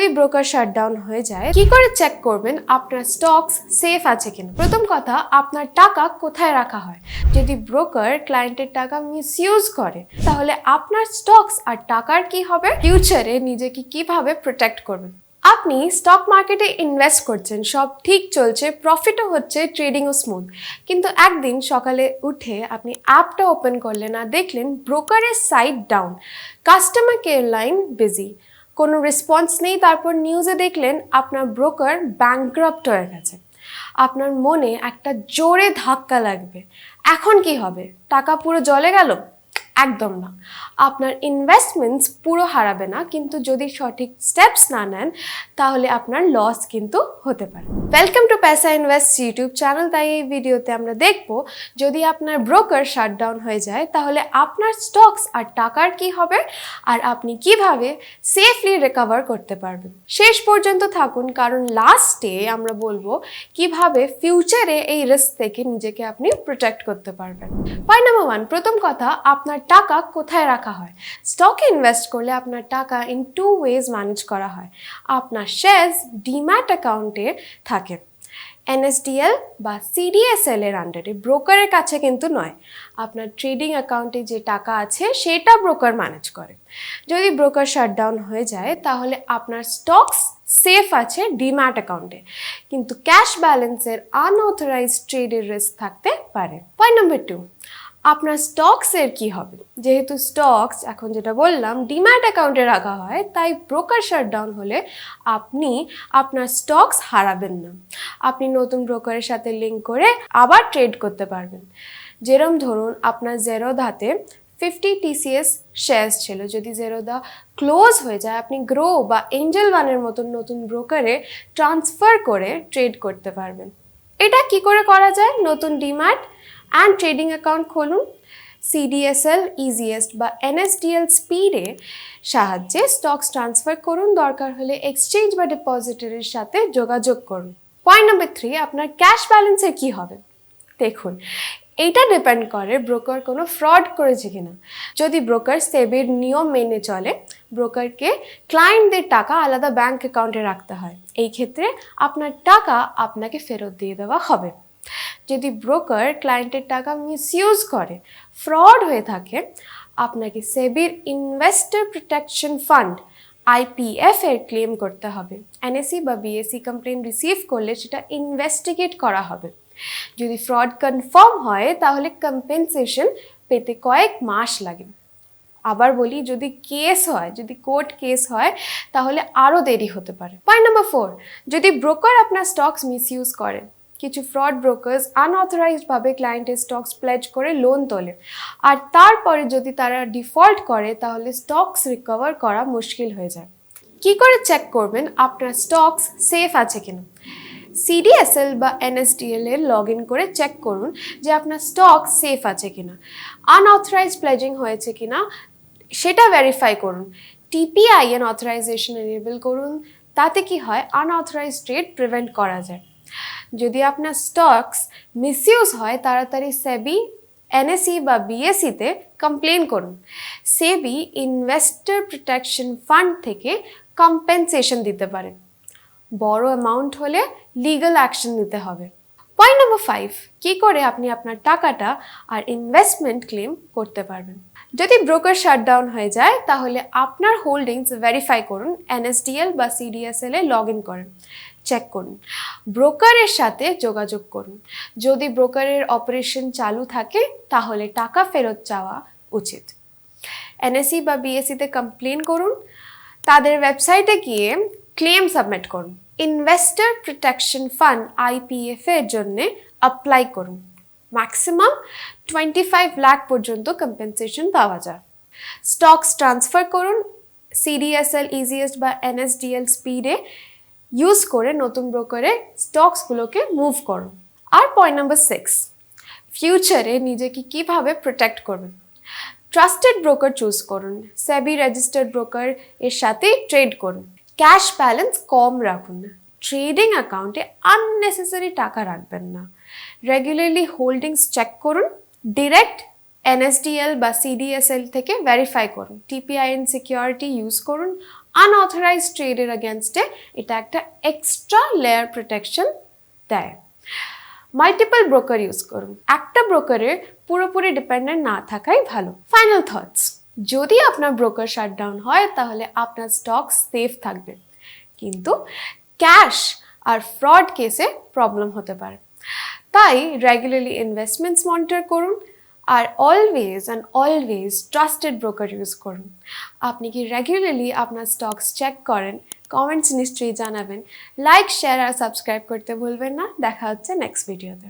যদি broker shutdown হয়ে যায় কি করে চেক করবেন আপনার স্টকস সেফ আছে কিনা? প্রথম কথা, আপনার টাকা কোথায় রাখা হয়। যদি ব্রোকার ক্লায়েন্টের টাকা মিসইউজ করে তাহলে আপনার স্টকস আর টাকার কি হবে? ফিউচারে নিজেকে কিভাবে প্রোটেক্ট করবেন? আপনি স্টক মার্কেটে ইনভেস্ট করছেন, সব ঠিক চলছে, প্রফিটও হচ্ছে, ট্রেডিংও স্মুথ, কিন্তু একদিন সকালে উঠে আপনি অ্যাপটা ওপেন করলেন আর দেখলেন ব্রোকারের site down, customer care line busy, কোনো রেসপন্স নেই। তারপর নিউজে দেখলেন আপনার ব্রোকার ব্যাংক্রাপ্ট হয়ে গেছে। আপনার মনে একটা জোরে ধাক্কা লাগবে। এখন কি হবে? টাকা পুরো জলে গেল? একদম না। আপনার ইনভেস্টমেন্টস পুরো হারাবে না, কিন্তু যদি সঠিক স্টেপস না নেন তাহলে আপনার লস কিন্তু হতে পারে। ওয়েলকাম টু পয়সা ইনভেস্ট ইউটিউব চ্যানেল। তাই এই ভিডিওতে আমরা দেখব যদি আপনার ব্রোকার শাটডাউন হয়ে যায় তাহলে আপনার স্টকস আর টাকার কি হবে আর আপনি কিভাবে সেফলি রিকভার করতে পারবেন। শেষ পর্যন্ত থাকুন, কারণ লাস্টে আমরা বলবো কিভাবে ফিউচারে এই রিস্ক থেকে নিজেকে আপনি প্রোটেক্ট করতে পারবেন। পয়েন্ট নাম্বার 1, প্রথম কথা, আপনার টাকা কোথায় রাখা হয়। স্টকে ইনভেস্ট করলে আপনার টাকা ইন 2 ওয়েজ ম্যানেজ করা হয়। আপনার শেয়ারস ডিম্যাট অ্যাকাউন্টে থাকে, NSDL বা CDSL এর আন্ডারে, ব্রোকারের কাছে কিন্তু নয়। আপনার ট্রেডিং অ্যাকাউন্টে যে টাকা আছে সেটা ব্রোকার ম্যানেজ করে। যদি ব্রোকার শাটডাউন হয়ে যায় তাহলে আপনার স্টকস সেফ আছে ডিম্যাট অ্যাকাউন্টে, কিন্তু ক্যাশ ব্যালেন্সের আনঅথরাইজড ট্রেডের রিস্ক থাকতে পারে। পয়েন্ট নাম্বার 2, আপনার স্টকসের কি হবে। যেহেতু স্টকস এখন যেটা বললাম ডিম্যাট অ্যাকাউন্টে রাখা হয়, তাই ব্রোকার শাটডাউন হলে আপনি আপনার স্টকস হারাবেন না। আপনি নতুন ব্রোকারের সাথে লিঙ্ক করে আবার ট্রেড করতে পারবেন। যেরম ধরুন আপনার জেরোধাতে 50 TCS শেয়ার্স ছিল, যদি জেরোদা ক্লোজ হয়ে যায় আপনি গ্রো বা এঞ্জেল ওয়ানের মতন নতুন ব্রোকারে ট্রান্সফার করে ট্রেড করতে পারবেন। এটা কি করে করা যায়? নতুন ডিম্যাট অ্যান্ড ট্রেডিং অ্যাকাউন্ট খুলুন। CDSL ইজিয়েস্ট বা NSDL স্পিডে সাহায্যে স্টকস ট্রান্সফার করুন। দরকার হলে এক্সচেঞ্জ বা ডিপোজিটরির সাথে যোগাযোগ করুন। পয়েন্ট নাম্বার 3, আপনার ক্যাশ ব্যালেন্সের কি হবে। দেখুন, এইটা ডিপেন্ড করে ব্রোকার কোনো ফ্রড করেছে কিনা। যদি ব্রোকার সেবির নিয়ম মেনে চলে, ব্রোকারকে ক্লায়েন্টদের টাকা আলাদা ব্যাংক অ্যাকাউন্টে রাখতে হয়। এই ক্ষেত্রে আপনার টাকা আপনাকে ফেরত দিয়ে দেওয়া হবে। যদি ব্রোকার ক্লায়েন্টের টাকা মিসইউজ করে, ফ্রড হয়ে থাকে, আপনাকে সেবির ইনভেস্টর প্রোটেকশন ফান্ড IPF এর ক্লেম করতে হবে। NSE বা BSE কমপ্লেন রিসিভ করলে সেটা ইনভেস্টিগেট করা হবে। যদি ফ্রড কনফার্ম হয় তাহলে কম্পেনসেশন পেতে কয়েক মাস লাগে। আবার বলি, যদি কেস হয়, যদি কোর্ট কেস হয় তাহলে আরও দেরি হতে পারে। পয়েন্ট নাম্বার 4, যদি ব্রোকার আপনার স্টকস মিসইউজ করে। কিছু ফ্রড ব্রোকার্স আনঅথরাইজডভাবে ক্লায়েন্টের স্টকস প্লেজ করে লোন তোলে, আর তারপরে যদি তারা ডিফল্ট করে তাহলে স্টকস রিকভার করা মুশকিল হয়ে যায়। কি করে চেক করবেন আপনার স্টকস সেফ আছে কিনা? CDSL বা NSDL এর লগ ইন করে চেক করুন যে আপনার স্টক সেফ আছে কিনা, আনঅথরাইজড প্লেজিং হয়েছে কিনা সেটা ভেরিফাই করুন। TPIN অথরাইজেশন এনেবল করুন। তাতে কি হয়, আনঅথরাইজড ট্রেড প্রিভেন্ট করা যায়। যদি আপনার স্টকস মিসইউজ হয় তাড়াতাড়ি SEBI, NSE বা BSE তে কমপ্লেন করুন। SEBI ইনভেস্টর প্রোটেকশন ফান্ড থেকে কম্পেনসেশন দিতে পারে। বড় অ্যামাউন্ট হলে লিগ্যাল অ্যাকশন নিতে হবে। পয়েন্ট নাম্বার 5, কি করে আপনি আপনার টাকাটা আর ইনভেস্টমেন্ট ক্লেম করতে পারবেন। যদি ব্রোকার শাটডাউন হয়ে যায় তাহলে আপনার হোল্ডিংস ভেরিফাই করুন। NSDL বা CDSL এ লগ ইন করেন, চেক করুন। ব্রোকারের সাথে যোগাযোগ করুন। যদি ব্রোকারের অপারেশন চালু থাকে তাহলে টাকা ফেরত চাওয়া উচিত। NSE বা BSE তে কমপ্লেন করুন। তাদের ওয়েবসাইটে গিয়ে ক্লেম সাবমিট করুন। ইনভেস্টর প্রোটেকশন ফান্ড IPF এর জন্য অ্যাপ্লাই করুন। ম্যাক্সিমাম 25 লাখ পর্যন্ত কম্পেনসেশন পাওয়া যায়। স্টকস ট্রান্সফার করুন। CDSL ইজিয়েস্ট বা NSDL স্পিডে ইউজ করে নতুন ব্রোকারে স্টকসগুলোকে মুভ করুন। আর পয়েন্ট নাম্বার 6, ফিউচারে নিজেকে কিভাবে প্রোটেক্ট করবেন। ট্রাস্টেড ব্রোকার চুজ করুন। SEBI রেজিস্টার্ড ব্রোকার এর সাথে ট্রেড করুন। ক্যাশ ব্যালেন্স কম রাখুন। ট্রেডিং অ্যাকাউন্টে আননেসেসারি টাকা রাখবেন না। রেগুলারলি হোল্ডিংস চেক করুন। ডিরেক্ট NSDL বা CDSL থেকে ভেরিফাই করুন। TPIN সিকিউরিটি ইউজ করুন। আনঅথরাইজড ট্রেডের এগেনস্টে এটা একটা এক্সট্রা লেয়ার প্রোটেকশন দেয়। মাল্টিপল ব্রোকার ইউজ করুন, একটা ব্রোকারের পুরোপুরি ডিপেন্ডেন্ট না থাকাই ভালো। ফাইনাল থটস, যদি আপনার ব্রোকার শাটডাউন হয় তাহলে আপনার স্টক সেফ থাকবে, কিন্তু ক্যাশ আর ফ্রড কেসে প্রবলেম হতে পারে। তাই রেগুলারলি ইনভেস্টমেন্টস মনিটর করুন are always trusted broker use করুন। আপনি কি রেগুলারলি আপনার স্টকস চেক করেন? কমেন্টস নিশ্চয়ই জানাবেন। লাইক, শেয়ার আর সাবস্ক্রাইব করতে ভুলবেন না। দেখা হচ্ছে নেক্সট ভিডিওতে।